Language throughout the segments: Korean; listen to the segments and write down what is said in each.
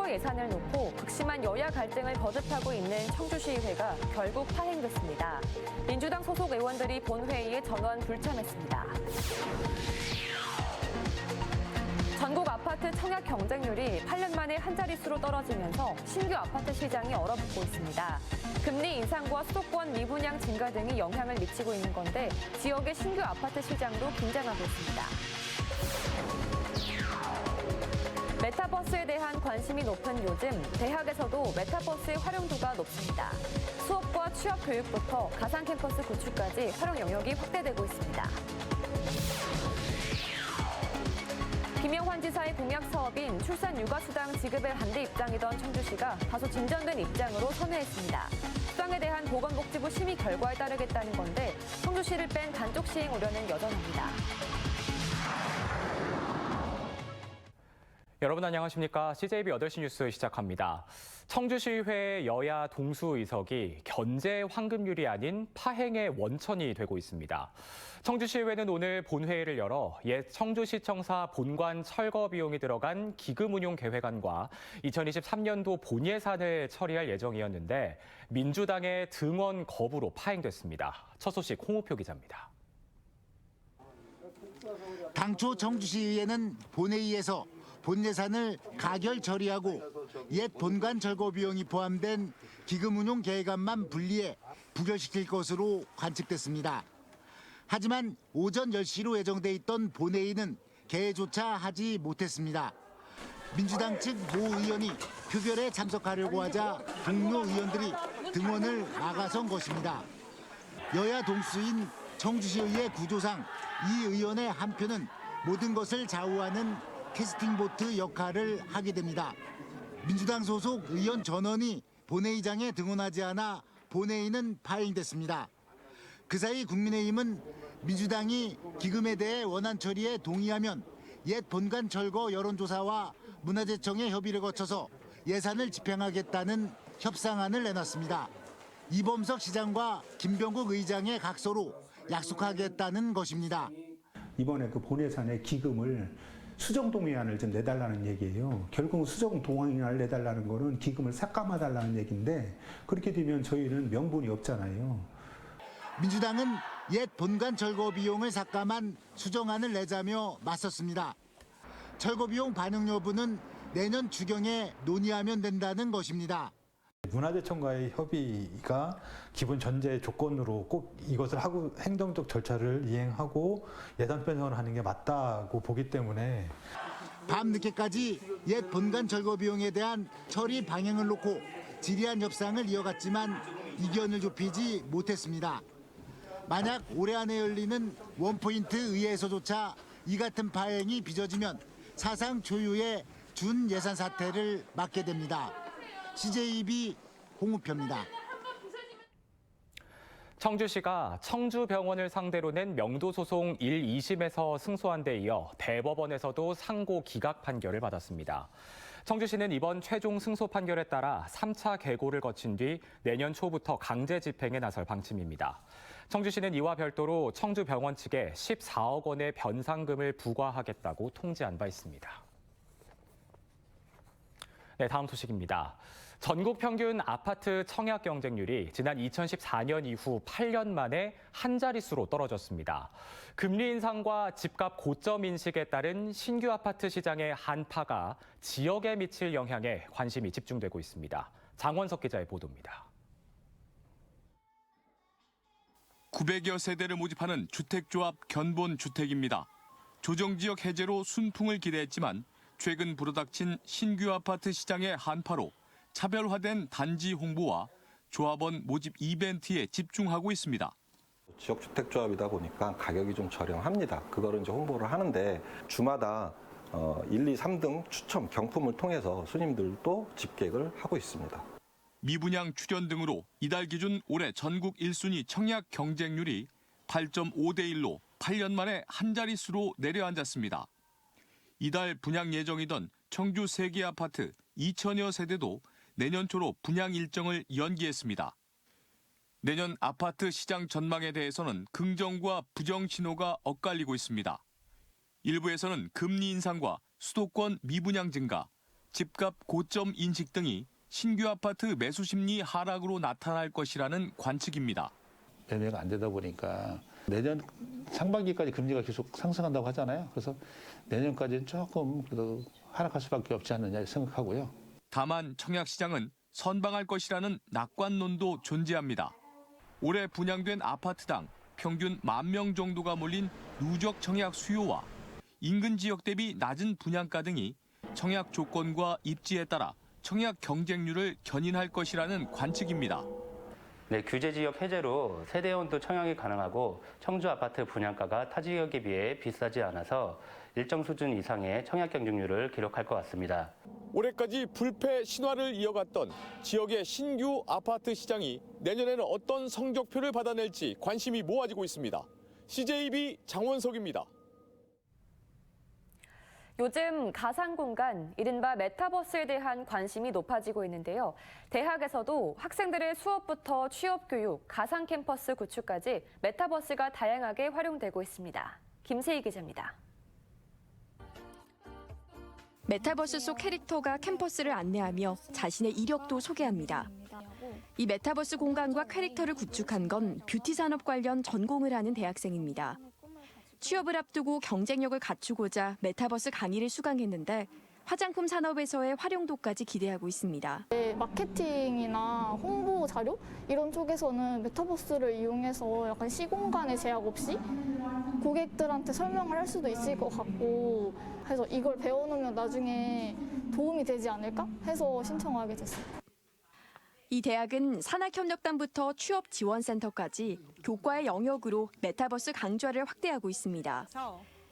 선거 예산을 놓고 극심한 여야 갈등을 거듭하고 있는 청주시의회가 결국 파행됐습니다. 민주당 소속 의원들이 본회의에 전원 불참했습니다. 전국 아파트 청약 경쟁률이 8년 만에 한 자릿수로 떨어지면서 신규 아파트 시장이 얼어붙고 있습니다. 금리 인상과 수도권 미분양 증가 등이 영향을 미치고 있는 건데 지역의 신규 아파트 시장도 긴장하고 있습니다. 메타버스에 대한 관심이 높은 요즘 대학에서도 메타버스의 활용도가 높습니다. 수업과 취업 교육부터 가상 캠퍼스 구축까지 활용 영역이 확대되고 있습니다. 김영환 지사의 공약 사업인 출산 육아수당 지급의 반대 입장이던 청주시가 다소 진전된 입장으로 선회했습니다. 수당에 대한 보건복지부 심의 결과에 따르겠다는 건데 청주시를 뺀 단독 시행 우려는 여전합니다. 여러분 안녕하십니까? CJB 8시 뉴스 시작합니다. 청주시의회 여야 동수 의석이 견제 황금률이 아닌 파행의 원천이 되고 있습니다. 청주시의회는 오늘 본회의를 열어 옛 청주시청사 본관 철거 비용이 들어간 기금 운용 계획안과 2023년도 본예산을 처리할 예정이었는데 민주당의 등원 거부로 파행됐습니다. 첫 소식 홍우표 기자입니다. 당초 청주시의회는 본회의에서 본예산을 가결 처리하고 옛 본관 철거 비용이 포함된 기금 운용 계획안만 분리해 부결시킬 것으로 관측됐습니다. 하지만 오전 10시로 예정돼 있던 본회의는 개회조차 하지 못했습니다. 민주당 측 모 의원이 표결에 참석하려고 하자 동료 의원들이 등원을 막아선 것입니다. 여야 동수인 청주시의회 구조상 이 의원의 한 표는 모든 것을 좌우하는 캐스팅보트 역할을 하게 됩니다. 민주당 소속 의원 전원이 본회의장에 등원하지 않아 본회의는 파행됐습니다. 그 사이 국민의힘은 민주당이 기금에 대해 원안 처리에 동의하면 옛 본관 철거 여론조사와 문화재청의 협의를 거쳐서 예산을 집행하겠다는 협상안을 내놨습니다. 이범석 시장과 김병국 의장의 각서로 약속하겠다는 것입니다. 이번에 그 본예산의 기금을 수정동의안을 좀 내달라는 얘기예요. 결국 수정동의안을 내달라는 거는 기금을 삭감해달라는 얘기인데 그렇게 되면 저희는 명분이 없잖아요. 민주당은 옛 본관 철거 비용을 삭감한 수정안을 내자며 맞섰습니다. 철거 비용 반영 여부는 내년 추경에 논의하면 된다는 것입니다. 문화재청과의 협의가 기본 전제 조건으로 꼭 이것을 하고 행정적 절차를 이행하고 예산 편성을 하는 게 맞다고 보기 때문에 밤늦게까지 옛 본관 철거 비용에 대한 처리 방향을 놓고 지리한 협상을 이어갔지만 이견을 좁히지 못했습니다. 만약 올해 안에 열리는 원포인트 의회에서조차 이 같은 파행이 빚어지면 사상 초유의 준예산 사태를 맞게 됩니다. CJB 홍우표입니다. 청주시가 청주병원을 상대로 낸 명도소송 1, 2심에서 승소한 데 이어 대법원에서도 상고 기각 판결을 받았습니다. 청주시는 이번 최종 승소 판결에 따라 3차 개고를 거친 뒤 내년 초부터 강제 집행에 나설 방침입니다. 청주시는 이와 별도로 청주병원 측에 14억 원의 변상금을 부과하겠다고 통지한 바 있습니다. 네, 다음 소식입니다. 전국 평균 아파트 청약 경쟁률이 지난 2014년 이후 8년 만에 한 자릿수로 떨어졌습니다. 금리 인상과 집값 고점 인식에 따른 신규 아파트 시장의 한파가 지역에 미칠 영향에 관심이 집중되고 있습니다. 장원석 기자의 보도입니다. 900여 세대를 모집하는 주택조합 견본주택입니다. 조정지역 해제로 순풍을 기대했지만 최근 불어닥친 신규 아파트 시장의 한파로 차별화된 단지 홍보와 조합원 모집 이벤트에 집중하고 있습니다. 지역주택조합이다 보니까 가격이 좀 저렴합니다. 그거를 이제 홍보를 하는데 주마다 1, 2, 3등 추첨 경품을 통해서 손님들도 집계를 하고 있습니다. 미분양 출연 등으로 이달 기준 올해 전국 1순위 청약 경쟁률이 8.5대 1로 8년 만에 한 자릿수로 내려앉았습니다. 이달 분양 예정이던 청주 3개 아파트 2천여 세대도 내년 초로 분양 일정을 연기했습니다. 내년 아파트 시장 전망에 대해서는 긍정과 부정 신호가 엇갈리고 있습니다. 일부에서는 금리 인상과 수도권 미분양 증가, 집값 고점 인식 등이 신규 아파트 매수 심리 하락으로 나타날 것이라는 관측입니다. 매매가 안 되다 보니까 내년 상반기까지 금리가 계속 상승한다고 하잖아요. 그래서 내년까지는 조금 그래도 하락할 수밖에 없지 않느냐 생각하고요. 다만 청약시장은 선방할 것이라는 낙관론도 존재합니다. 올해 분양된 아파트당 평균 10,000명 정도가 몰린 누적 청약 수요와 인근 지역 대비 낮은 분양가 등이 청약 조건과 입지에 따라 청약 경쟁률을 견인할 것이라는 관측입니다. 네, 규제 지역 해제로 세대원도 청약이 가능하고 청주 아파트 분양가가 타 지역에 비해 비싸지 않아서 일정 수준 이상의 청약 경쟁률을 기록할 것 같습니다. 올해까지 불패 신화를 이어갔던 지역의 신규 아파트 시장이 내년에는 어떤 성적표를 받아낼지 관심이 모아지고 있습니다. CJB 장원석입니다. 요즘 가상공간, 이른바 메타버스에 대한 관심이 높아지고 있는데요. 대학에서도 학생들의 수업부터 취업교육, 가상캠퍼스 구축까지 메타버스가 다양하게 활용되고 있습니다. 김세희 기자입니다. 메타버스 속 캐릭터가 캠퍼스를 안내하며 자신의 이력도 소개합니다. 이 메타버스 공간과 캐릭터를 구축한 건 뷰티 산업 관련 전공을 하는 대학생입니다. 취업을 앞두고 경쟁력을 갖추고자 메타버스 강의를 수강했는데 화장품 산업에서의 활용도까지 기대하고 있습니다. 마케팅이나 홍보 자료 이런 쪽에서는 메타버스를 이용해서 약간 시공간의 제약 없이 고객들한테 설명을 할 수도 있을 것 같고 해서 이걸 배워놓으면 나중에 도움이 되지 않을까 해서 신청하게 됐습니다. 이 대학은 산학협력단부터 취업지원센터까지 교과의 영역으로 메타버스 강좌를 확대하고 있습니다.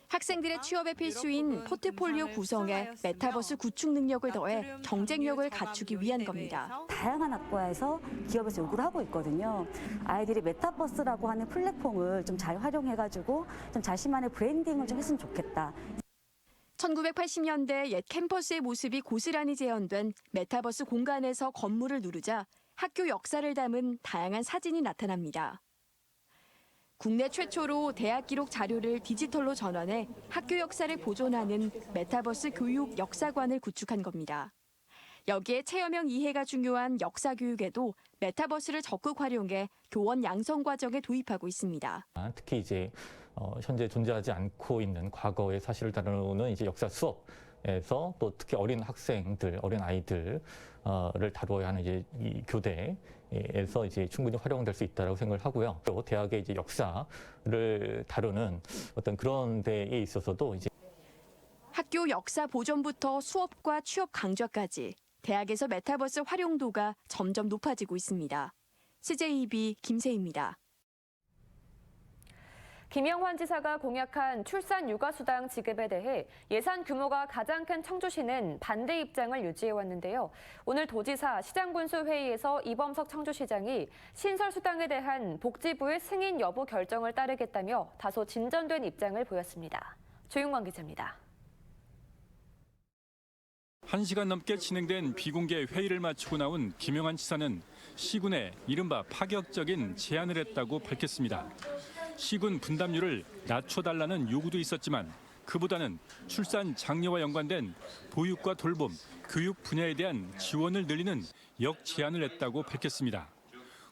학생들의 취업에 필수인 포트폴리오 구성에 메타버스 구축 능력을 더해 경쟁력을 갖추기 위한 겁니다. 다양한 학과에서 기업에서 요구를 하고 있거든요. 아이들이 메타버스라고 하는 플랫폼을 좀 잘 활용해가지고 좀 자신만의 브랜딩을 좀 했으면 좋겠다. 1980년대 옛 캠퍼스의 모습이 고스란히 재현된 메타버스 공간에서 건물을 누르자 학교 역사를 담은 다양한 사진이 나타납니다. 국내 최초로 대학 기록 자료를 디지털로 전환해 학교 역사를 보존하는 메타버스 교육 역사관을 구축한 겁니다. 여기에 체험형 이해가 중요한 역사 교육에도 메타버스를 적극 활용해 교원 양성 과정에 도입하고 있습니다. 특히 이제 현재 존재하지 않고 있는 과거의 사실을 다루는 이제 역사 수업에서 또 특히 어린 학생들, 어린 아이들을 다루어야 하는 이제 이 교대에서 이제 충분히 활용될 수 있다라고 생각을 하고요. 또 대학의 이제 역사를 다루는 어떤 그런 데에 있어서도 이제 학교 역사 보존부터 수업과 취업 강좌까지 대학에서 메타버스 활용도가 점점 높아지고 있습니다. CJB 김세희입니다. 김영환 지사가 공약한 출산 육아수당 지급에 대해 예산 규모가 가장 큰 청주시는 반대 입장을 유지해왔는데요. 오늘 도지사 시장군수 회의에서 이범석 청주시장이 신설수당에 대한 복지부의 승인 여부 결정을 따르겠다며 다소 진전된 입장을 보였습니다. 조윤광 기자입니다. 1시간 넘게 진행된 비공개 회의를 마치고 나온 김영환 지사는 시군에 이른바 파격적인 제안을 했다고 밝혔습니다. 시군 분담률을 낮춰달라는 요구도 있었지만 그보다는 출산 장려와 연관된 보육과 돌봄, 교육 분야에 대한 지원을 늘리는 역제안을 했다고 밝혔습니다.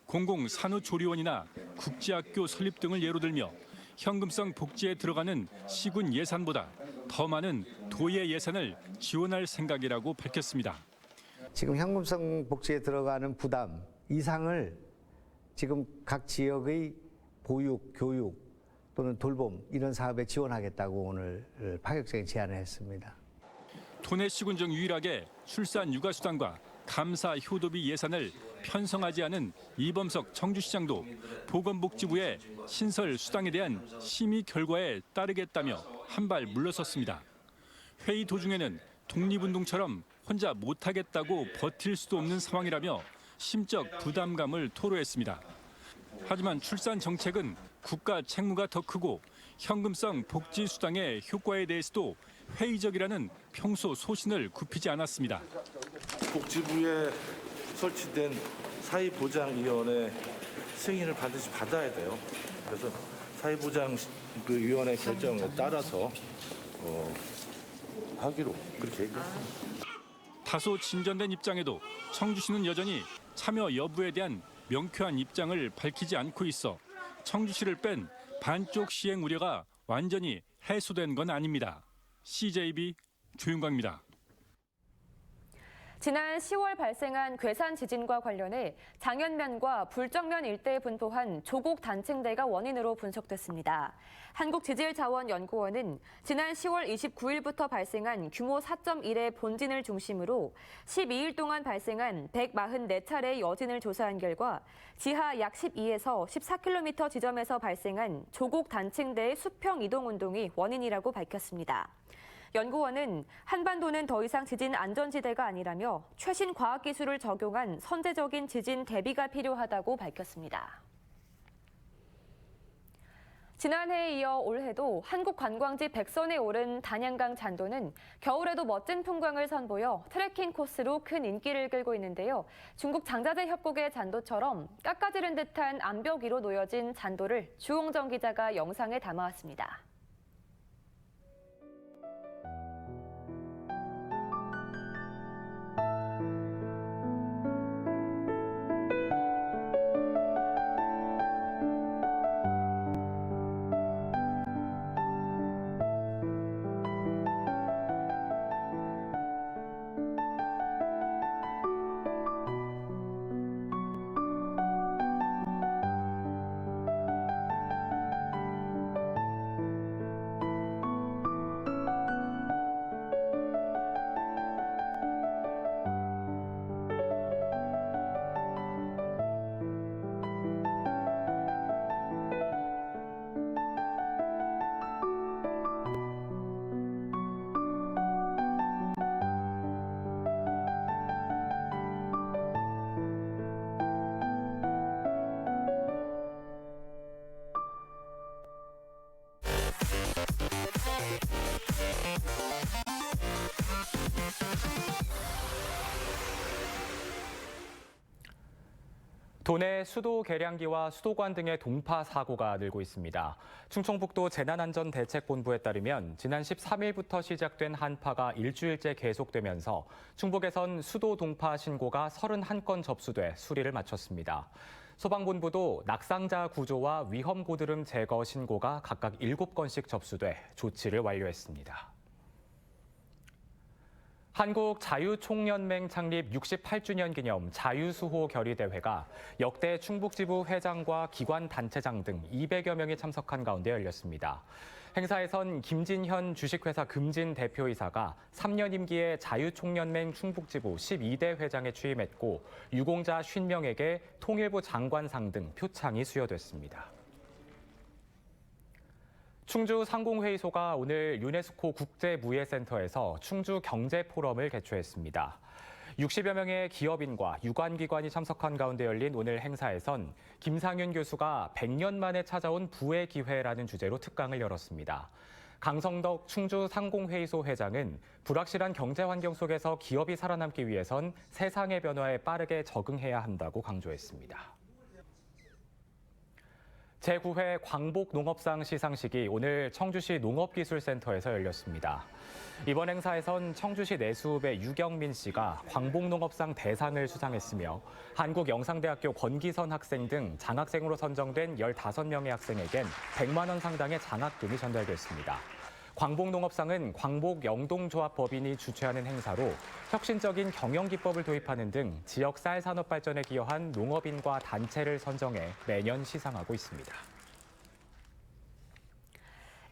공공산후조리원이나 국제학교 설립 등을 예로 들며 현금성 복지에 들어가는 시군 예산보다 더 많은 도의 예산을 지원할 생각이라고 밝혔습니다. 지금 현금성 복지에 들어가는 부담 이상을 지금 각 지역의 보육, 교육 또는 돌봄 이런 사업에 지원하겠다고 오늘 파격적인 제안을 했습니다. 도내 시군 중 유일하게 출산 육아수당과 감사 효도비 예산을 편성하지 않은 이범석 청주시장도 보건복지부의 신설 수당에 대한 심의 결과에 따르겠다며 한 발 물러섰습니다. 회의 도중에는 독립운동처럼 혼자 못하겠다고 버틸 수도 없는 상황이라며 심적 부담감을 토로했습니다. 하지만 출산 정책은 국가 책무가 더 크고 현금성 복지 수당의 효과에 대해서도 회의적이라는 평소 소신을 굽히지 않았습니다. 복지부에 설치된 사회보장위원회 승인을 반드시 받아야 돼요. 그래서 사회보장위원회 결정에 따라서 하기로 그렇게 얘기했습니다. 다소 진전된 입장에도 청주시는 여전히 참여 여부에 대한 명쾌한 입장을 밝히지 않고 있어 청주시를 뺀 반쪽 시행 우려가 완전히 해소된 건 아닙니다. CJB 조윤광입니다. 지난 10월 발생한 괴산 지진과 관련해 장현면과 불정면 일대에 분포한 조곡 단층대가 원인으로 분석됐습니다. 한국지질자원연구원은 지난 10월 29일부터 발생한 규모 4.1의 본진을 중심으로 12일 동안 발생한 144차례의 여진을 조사한 결과 지하 약 12에서 14km 지점에서 발생한 조곡 단층대의 수평 이동 운동이 원인이라고 밝혔습니다. 연구원은 한반도는 더 이상 지진 안전지대가 아니라며 최신 과학기술을 적용한 선제적인 지진 대비가 필요하다고 밝혔습니다. 지난해에 이어 올해도 한국 관광지 100선에 오른 단양강 잔도는 겨울에도 멋진 풍광을 선보여 트레킹 코스로 큰 인기를 끌고 있는데요. 중국 장자재 협곡의 잔도처럼 깎아지른 듯한 암벽 위로 놓여진 잔도를 주홍정 기자가 영상에 담아왔습니다. 도내 수도 계량기와 수도관 등의 동파 사고가 늘고 있습니다. 충청북도 재난안전대책본부에 따르면 지난 13일부터 시작된 한파가 일주일째 계속되면서 충북에선 수도 동파 신고가 31건 접수돼 수리를 마쳤습니다. 소방본부도 낙상자 구조와 위험 고드름 제거 신고가 각각 7건씩 접수돼 조치를 완료했습니다. 한국자유총연맹 창립 68주년 기념 자유수호 결의대회가 역대 충북지부 회장과 기관단체장 등 200여 명이 참석한 가운데 열렸습니다. 행사에선 김진현 주식회사 금진 대표이사가 3년 임기의 자유총연맹 충북지부 12대 회장에 취임했고 유공자 50명에게 통일부 장관상 등 표창이 수여됐습니다. 충주 상공회의소가 오늘 유네스코 국제무예센터에서 충주 경제포럼을 개최했습니다. 60여 명의 기업인과 유관기관이 참석한 가운데 열린 오늘 행사에선 김상윤 교수가 100년 만에 찾아온 부의 기회라는 주제로 특강을 열었습니다. 강성덕 충주 상공회의소 회장은 불확실한 경제 환경 속에서 기업이 살아남기 위해선 세상의 변화에 빠르게 적응해야 한다고 강조했습니다. 제9회 광복농업상 시상식이 오늘 청주시 농업기술센터에서 열렸습니다. 이번 행사에선 청주시 내수읍의 유경민 씨가 광복농업상 대상을 수상했으며 한국영상대학교 권기선 학생 등 장학생으로 선정된 15명의 학생에겐 100만 원 상당의 장학금이 전달됐습니다. 광복농업상은 광복영동조합법인이 주최하는 행사로 혁신적인 경영기법을 도입하는 등 지역 쌀 산업 발전에 기여한 농업인과 단체를 선정해 매년 시상하고 있습니다.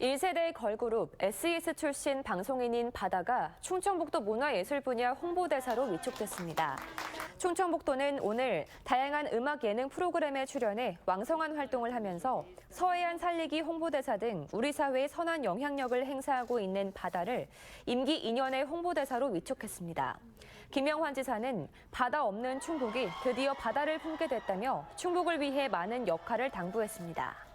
1세대 걸그룹 SES 출신 방송인인 바다가 충청북도 문화예술 분야 홍보대사로 위촉됐습니다. 충청북도는 오늘 다양한 음악 예능 프로그램에 출연해 왕성한 활동을 하면서 서해안 살리기 홍보대사 등 우리 사회에 선한 영향력을 행사하고 있는 바다를 임기 2년의 홍보대사로 위촉했습니다. 김영환 지사는 바다 없는 충북이 드디어 바다를 품게 됐다며 충북을 위해 많은 역할을 당부했습니다.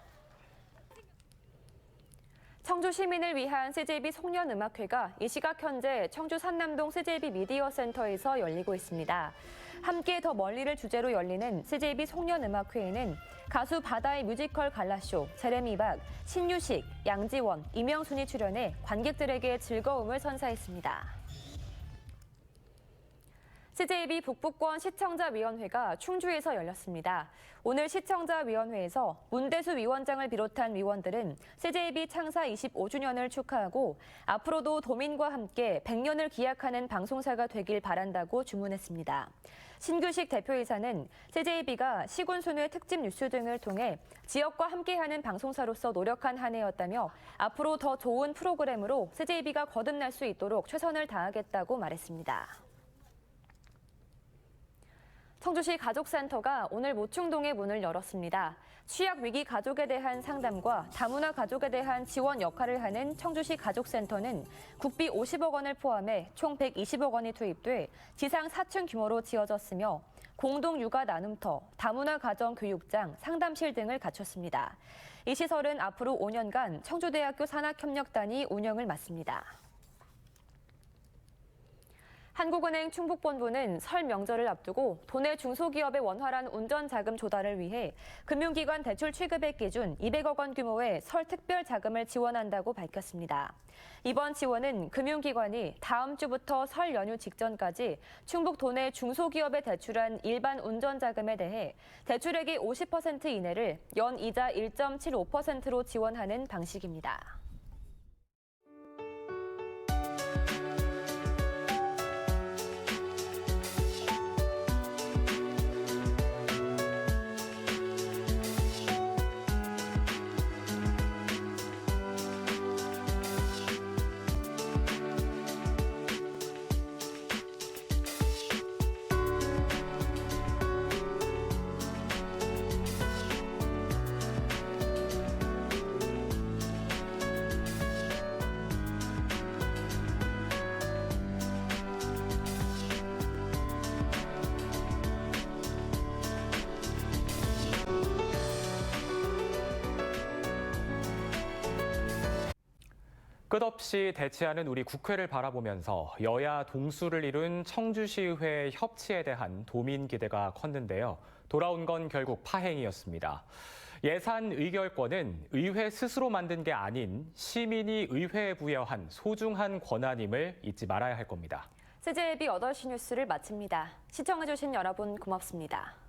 청주 시민을 위한 CJB 송년음악회가 이 시각 현재 청주 산남동 CJB 미디어센터에서 열리고 있습니다. 함께 더 멀리를 주제로 열리는 CJB 송년음악회에는 가수 바다의 뮤지컬 갈라쇼, 제레미 박, 신유식, 양지원, 이명순이 출연해 관객들에게 즐거움을 선사했습니다. CJB 북부권 시청자위원회가 충주에서 열렸습니다. 오늘 시청자위원회에서 문대수 위원장을 비롯한 위원들은 CJB 창사 25주년을 축하하고 앞으로도 도민과 함께 100년을 기약하는 방송사가 되길 바란다고 주문했습니다. 신규식 대표이사는 CJB가 시군순회 특집 뉴스 등을 통해 지역과 함께하는 방송사로서 노력한 한 해였다며 앞으로 더 좋은 프로그램으로 CJB가 거듭날 수 있도록 최선을 다하겠다고 말했습니다. 청주시 가족센터가 오늘 모충동의 문을 열었습니다. 취약 위기 가족에 대한 상담과 다문화 가족에 대한 지원 역할을 하는 청주시 가족센터는 국비 50억 원을 포함해 총 120억 원이 투입돼 지상 4층 규모로 지어졌으며 공동 육아 나눔터, 다문화 가정 교육장, 상담실 등을 갖췄습니다. 이 시설은 앞으로 5년간 청주대학교 산학협력단이 운영을 맡습니다. 한국은행 충북본부는 설 명절을 앞두고 도내 중소기업의 원활한 운전 자금 조달을 위해 금융기관 대출 취급액 기준 200억 원 규모의 설 특별 자금을 지원한다고 밝혔습니다. 이번 지원은 금융기관이 다음 주부터 설 연휴 직전까지 충북 도내 중소기업에 대출한 일반 운전 자금에 대해 대출액이 50% 이내를 연이자 1.75%로 지원하는 방식입니다. 끝없이 대치하는 우리 국회를 바라보면서 여야 동수를 이룬 청주시의회 협치에 대한 도민 기대가 컸는데요. 돌아온 건 결국 파행이었습니다. 예산 의결권은 의회 스스로 만든 게 아닌 시민이 의회에 부여한 소중한 권한임을 잊지 말아야 할 겁니다. CJB 8시 뉴스를 마칩니다. 시청해주신 여러분 고맙습니다.